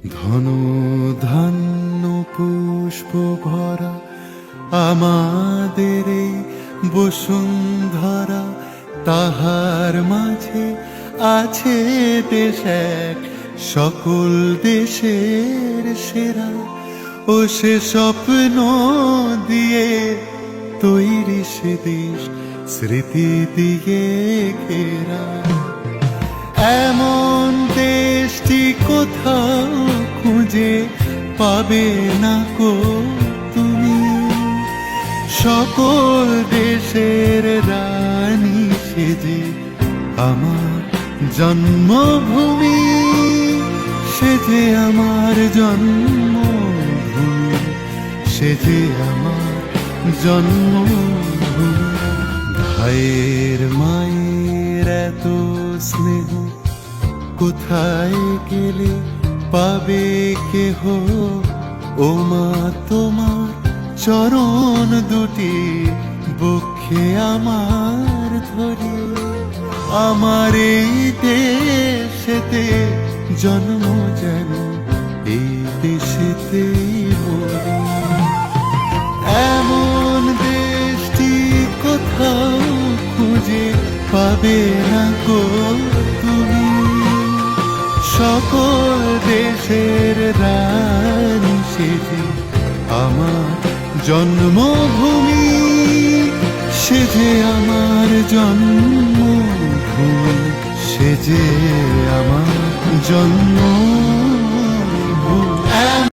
ঘন ধান্য পুষ্প ভরা আমাদের এই বসুন্ধরা, তাহার মাঝে আছে দেশ এক, সকল দেশের সেরা। ও সে স্বপ্ন দিয়ে তৈরি সে দেশ, স্মৃতি দিয়ে ঘেরা। এমন দেশটি কোথাও খুঁজে পাবে না কো তুমি, সকল দেশের রানী সেজে আমার জন্মভূমি, সেজে আমার জন্মভূমি, সেজে আমার জন্মভূমি। ভাইয়ের মায়ের এত স্নেহ কোথায় গেলে পাবে কেহ, ও মা তোমার চরণ দুটি বক্ষে আমার ধরে। আমার এই দেশেতে জন্ম যেন এই দেশেতেই মরি। এমন দেশটি কোথাও খুঁজে পাবে না গো তুমি, সকল দেশের রানী সেজে আমার জন্মভূমি, সেজে আমার জন্মভূমি, সেজে আমার জন্মভূমি।